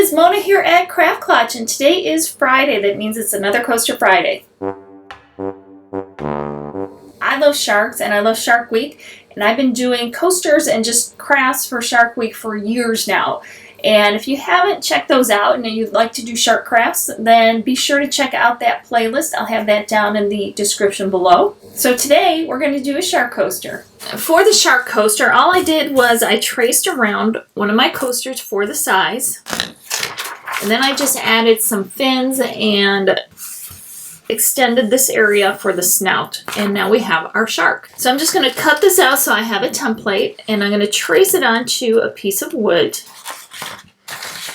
is Mona here at Klatch, and today is Friday. That means it's another Coaster Friday. I love sharks and I love Shark Week, and I've been doing coasters and just crafts for Shark Week for years now. And if you haven't checked those out and you'd like to do shark crafts, then be sure to check out that playlist. I'll have that down in the description below. So today we're going to do a shark coaster. For the shark coaster, all I did was I traced around one of my coasters for the size. And then I just added some fins and extended this area for the snout. And now we have our shark. So I'm just going to cut this out so I have a template. And I'm going to trace it onto a piece of wood.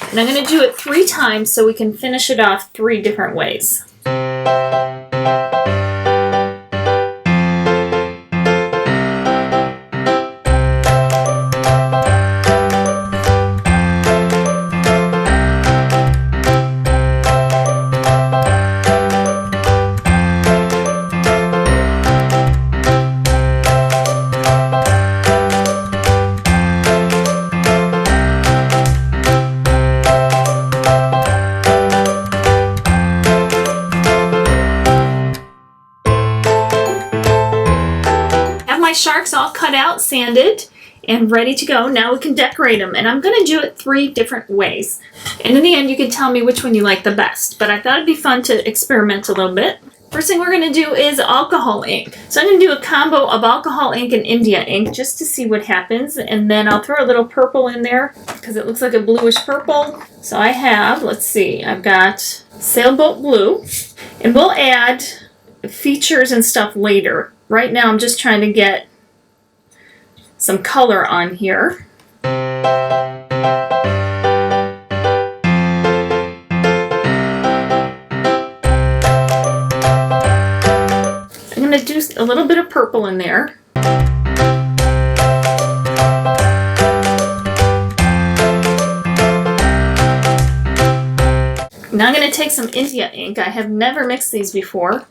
And I'm going to do it 3 times so we can finish it off 3 different ways. Sharks all cut out, sanded, and ready to go. Now we can decorate them, and I'm going to do it 3 different ways. And in the end, you can tell me which one you like the best, but I thought it'd be fun to experiment a little bit. First thing we're going to do is alcohol ink. So I'm going to do a combo of alcohol ink and India ink just to see what happens, and then I'll throw a little purple in there because it looks like a bluish purple. So I have, let's see, I've got sailboat blue, and we'll add features and stuff later. Right now I'm just trying to get some color on here. I'm going to do a little bit of purple in there. Now I'm going to take some India ink. I have never mixed these before.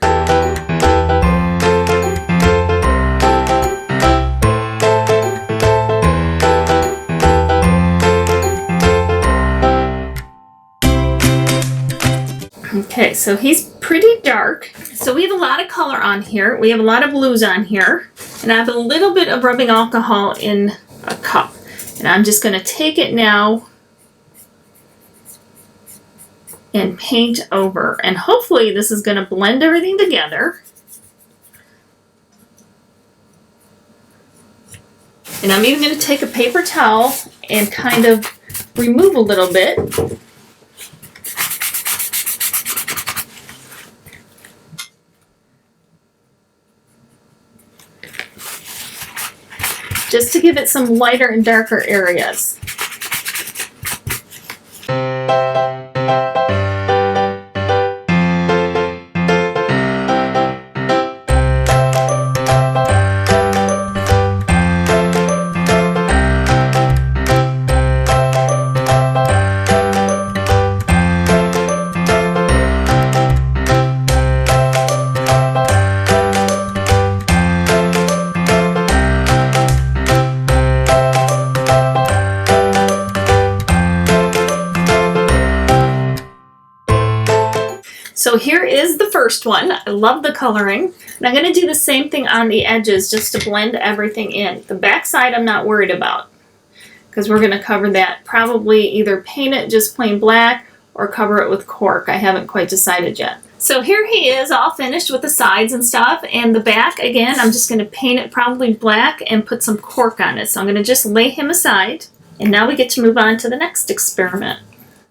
Okay, so he's pretty dark. So we have a lot of color on here. We have a lot of blues on here. And I have a little bit of rubbing alcohol in a cup. And I'm just going to take it now and paint over. And hopefully this is going to blend everything together. And I'm even going to take a paper towel and kind of remove a little bit. Just to give it some lighter and darker areas. So here is the first one. I love the coloring. And I'm going to do the same thing on the edges just to blend everything in. The back side I'm not worried about because we're going to cover that. Probably either paint it just plain black or cover it with cork. I haven't quite decided yet. So here he is all finished with the sides and stuff. And the back, again, I'm just going to paint it probably black and put some cork on it. So I'm going to just lay him aside. And now we get to move on to the next experiment.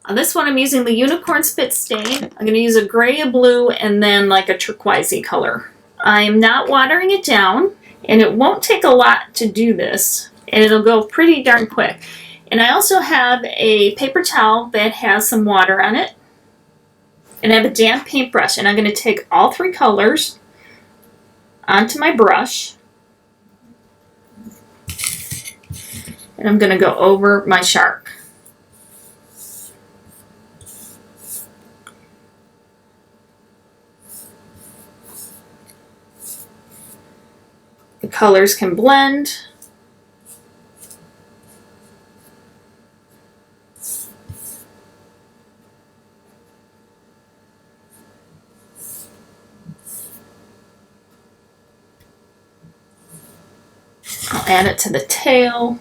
On this one, I'm using the Unicorn Spit Stain. I'm going to use a gray, a blue, and then like a turquoisey color. I am not watering it down, and it won't take a lot to do this, and it'll go pretty darn quick. And I also have a paper towel that has some water on it, and I have a damp paintbrush, and I'm going to take all 3 colors onto my brush, and I'm going to go over my shark. The colors can blend. add it to the tail.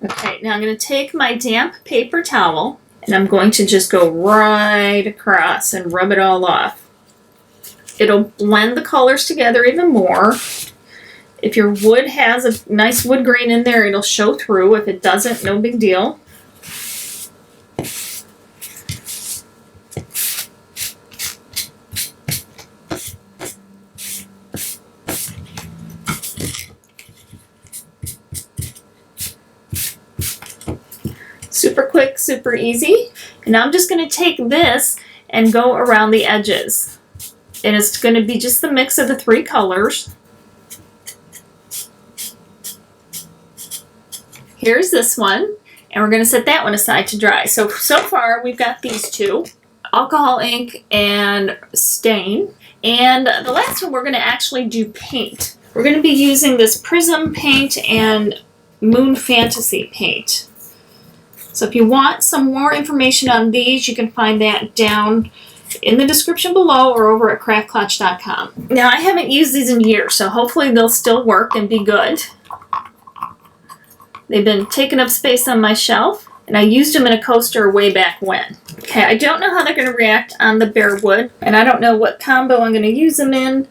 Okay, now I'm going to take my damp paper towel and I'm going to just go right across and rub it all off. It'll blend the colors together even more. If your wood has a nice wood grain in there, it'll show through. If it doesn't, no big deal. Super quick, super easy. And now I'm just going to take this and go around the edges. And it's going to be just the mix of the three colors. Here's this one, and we're going to set that one aside to dry. So far we've got these two, alcohol ink and stain. And the last one we're going to actually do paint. We're going to be using this Prism paint and Moon Fantasy paint. So if you want some more information on these, you can find that down in the description below or over at craftclatch.com. Now I haven't used these in years, so hopefully they'll still work and be good. They've been taking up space on my shelf, and I used them in a coaster way back when. Okay, I don't know how they're going to react on the bare wood, and I don't know what combo I'm going to use them in,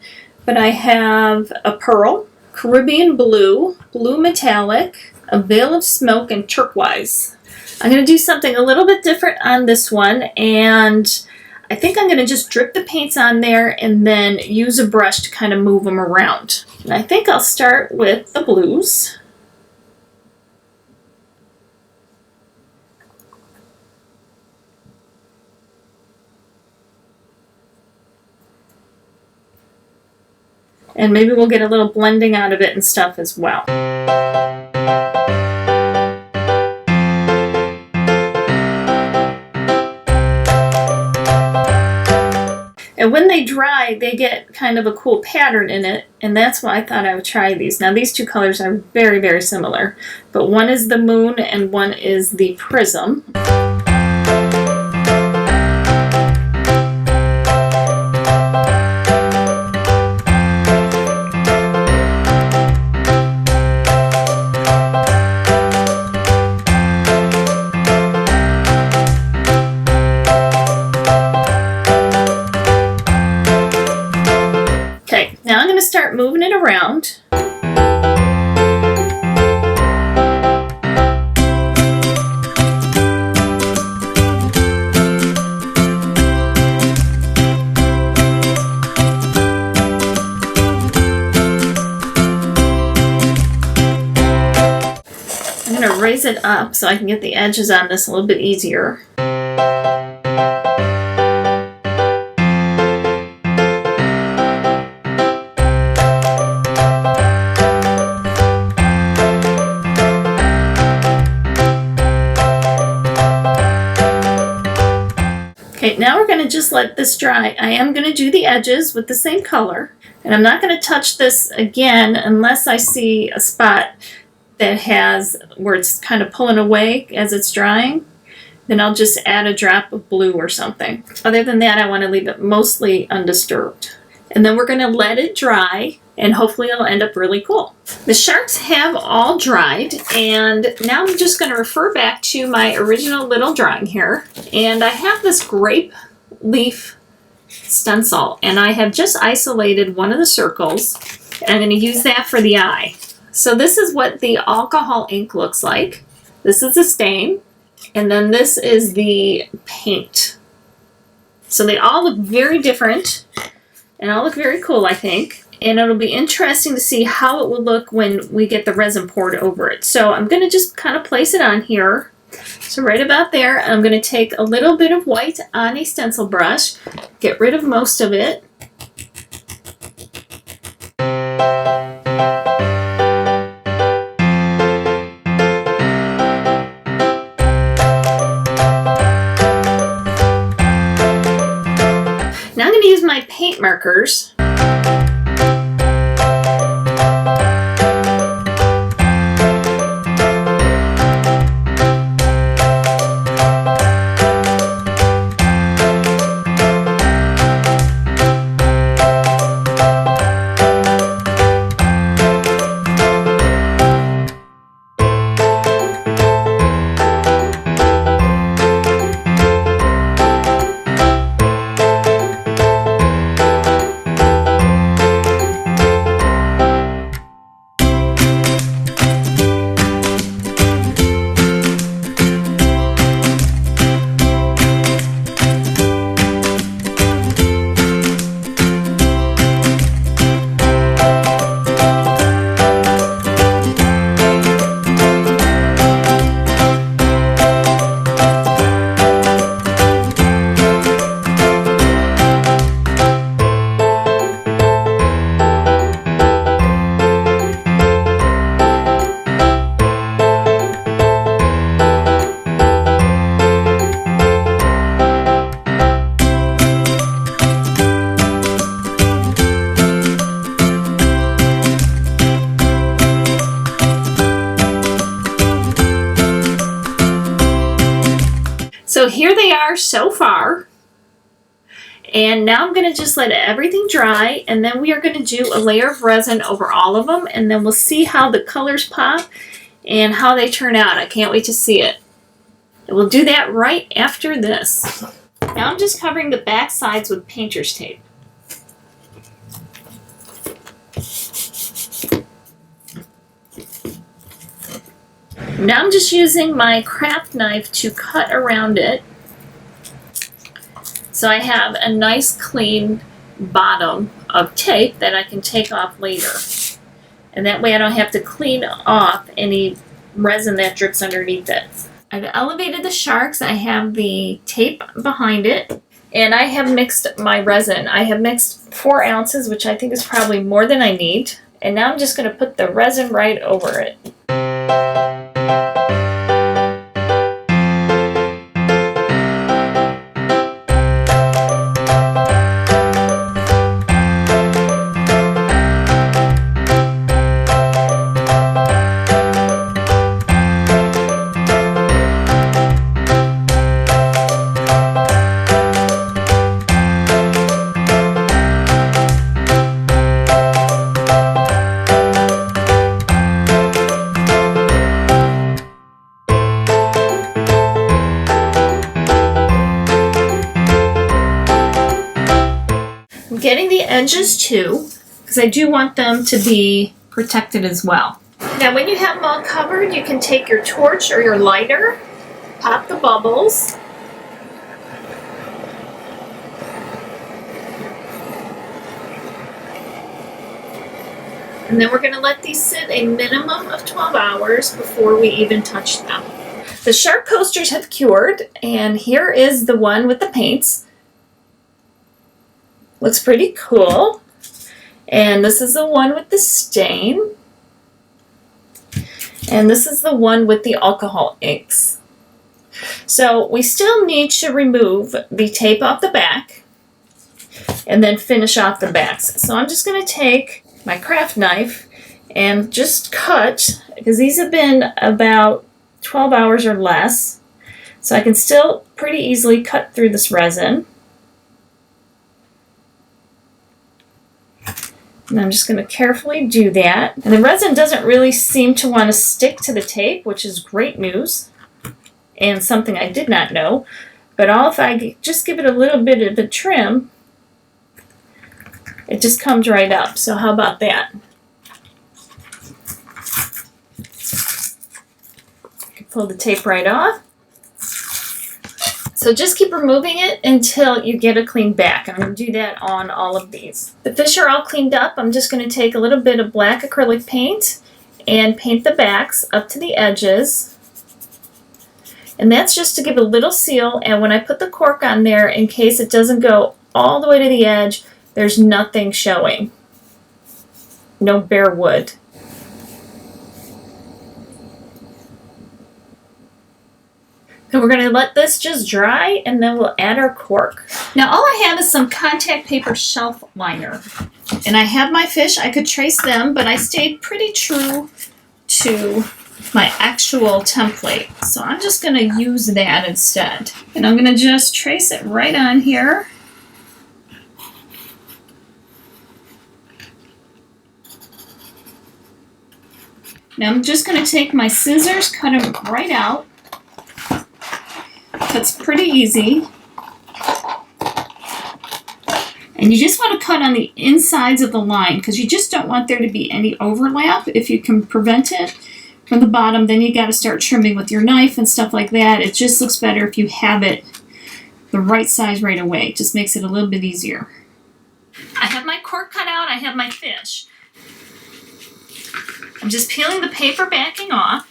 but I have a pearl, Caribbean blue, blue metallic, a veil of smoke, and turquoise. I'm going to do something a little bit different on this one, and I think I'm going to just drip the paints on there and then use a brush to kind of move them around. And I think I'll start with the blues. And maybe we'll get a little blending out of it and stuff as well. And when they dry, they get kind of a cool pattern in it, and that's why I thought I would try these. Now these two colors are very, very similar, but one is the Moon and one is the Prism. Now I'm going to start moving it around. I'm going to raise it up so I can get the edges on this a little bit easier. Okay, now we're going to just let this dry. I am going to do the edges with the same color, and I'm not going to touch this again unless I see a spot that has where it's kind of pulling away as it's drying. Then I'll just add a drop of blue or something. Other than that, I want to leave it mostly undisturbed. And then we're going to let it dry, and hopefully it'll end up really cool. The sharks have all dried, and now I'm just going to refer back to my original little drawing here. And I have this grape leaf stencil, and I have just isolated one of the circles, and I'm going to use that for the eye. So this is what the alcohol ink looks like. This is the stain, and then this is the paint. So they all look very different, and all look very cool, I think. And it'll be interesting to see how it will look when we get the resin poured over it. So I'm going to just kind of place it on here. So right about there, I'm going to take a little bit of white on a stencil brush, get rid of most of it. Now I'm going to use my paint markers. So here they are so far. And now I'm going to just let everything dry, and then we are going to do a layer of resin over all of them, and then we'll see how the colors pop and how they turn out. I can't wait to see it. And we'll do that right after this. Now I'm just covering the back sides with painter's tape. Now I'm just using my craft knife to cut around it, so I have a nice clean bottom of tape that I can take off later. And that way I don't have to clean off any resin that drips underneath it. I've elevated the sharks. I have the tape behind it. And I have mixed my resin. I have mixed 4 ounces, which I think is probably more than I need. And now I'm just going to put the resin right over it. Getting the edges too, because I do want them to be protected as well. Now when you have them all covered, you can take your torch or your lighter, pop the bubbles, and then we're going to let these sit a minimum of 12 hours before we even touch them. The shark coasters have cured, and here is the one with the paints. Looks pretty cool. And this is the one with the stain. And this is the one with the alcohol inks. So we still need to remove the tape off the back and then finish off the backs. So I'm just going to take my craft knife and just cut, because these have been about 12 hours or less. So I can still pretty easily cut through this resin. And I'm just going to carefully do that. And the resin doesn't really seem to want to stick to the tape, which is great news and something I did not know. But if I just give it a little bit of a trim, it just comes right up. So how about that? I can pull the tape right off. So just keep removing it until you get a clean back. I'm going to do that on all of these. The fish are all cleaned up. I'm just going to take a little bit of black acrylic paint and paint the backs up to the edges. And that's just to give a little seal, and when I put the cork on there, in case it doesn't go all the way to the edge, there's nothing showing. No bare wood. So we're going to let this just dry, and then we'll add our cork. Now all I have is some contact paper shelf liner. And I have my fish. I could trace them, but I stayed pretty true to my actual template. So I'm just going to use that instead. And I'm going to just trace it right on here. Now I'm just going to take my scissors, cut them right out. That's pretty easy. And you just want to cut on the insides of the line, because you just don't want there to be any overlap. If you can prevent it from the bottom, then you got to start trimming with your knife and stuff like that. It just looks better if you have it the right size right away. It just makes it a little bit easier. I have my cork cut out. I have my fish. I'm just peeling the paper backing off.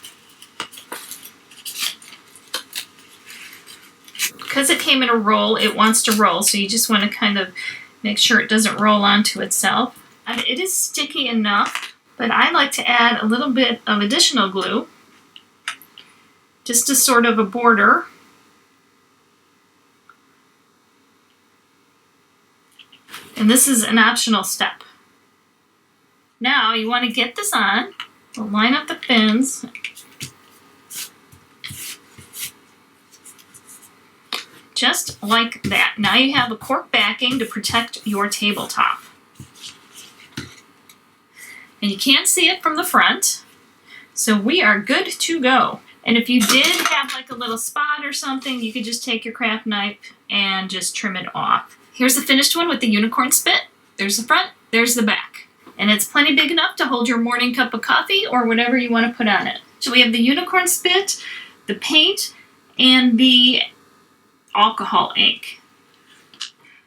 Because it came in a roll, it wants to roll, so you just want to kind of make sure it doesn't roll onto itself. And it is sticky enough, but I like to add a little bit of additional glue, just as sort of a border. And this is an optional step. Now you want to get this on. We'll line up the fins. just like that. Now you have a cork backing to protect your tabletop. And you can't see it from the front, so we are good to go. And if you did have like a little spot or something, you could just take your craft knife and just trim it off. Here's the finished one with the unicorn spit. There's the front, there's the back. And it's plenty big enough to hold your morning cup of coffee or whatever you want to put on it. So we have the unicorn spit, the paint, and the alcohol ink.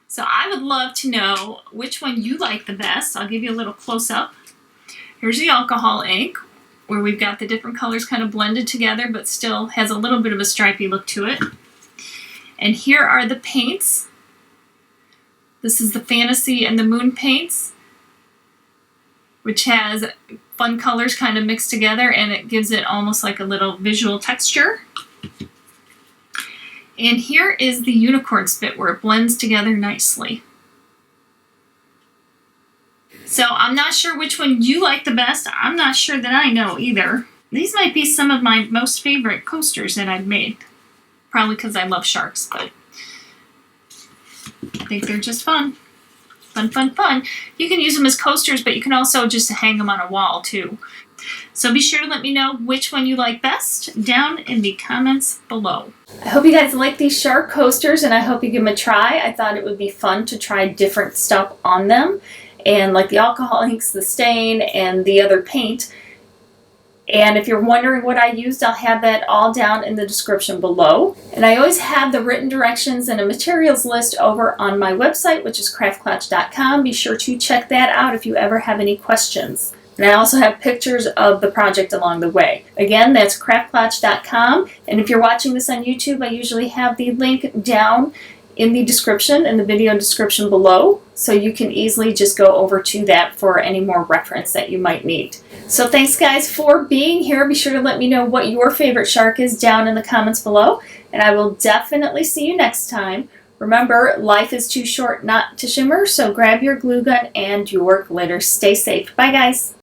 So I would love to know which one you like the best. I'll give you a little close-up. Here's the alcohol ink, where we've got the different colors kind of blended together, but still has a little bit of a stripy look to it. And here are the paints. This is the Fantasy and the Moon paints, which has fun colors kind of mixed together, and it gives it almost like a little visual texture. And here is the unicorn spit, where it blends together nicely. So I'm not sure which one you like the best. I'm not sure that I know either. These might be some of my most favorite coasters that I've made. Probably because I love sharks, but I think they're just fun. Fun, fun, fun. You can use them as coasters, but you can also just hang them on a wall too. So be sure to let me know which one you like best down in the comments below. I hope you guys like these shark coasters, and I hope you give them a try. I thought it would be fun to try different stuff on them. And like the alcohol inks, the stain, and the other paint. And if you're wondering what I used, I'll have that all down in the description below. And I always have the written directions and a materials list over on my website, which is craftclatch.com. Be sure to check that out if you ever have any questions. And I also have pictures of the project along the way. Again, that's craftclatch.com. And if you're watching this on YouTube, I usually have the link down in the description, in the video description below, so you can easily just go over to that for any more reference that you might need. So thanks guys for being here. Be sure to let me know what your favorite shark is down in the comments below, and I will definitely see you next time. Remember, life is too short not to shimmer, so grab your glue gun and your glitter. Stay safe. Bye guys.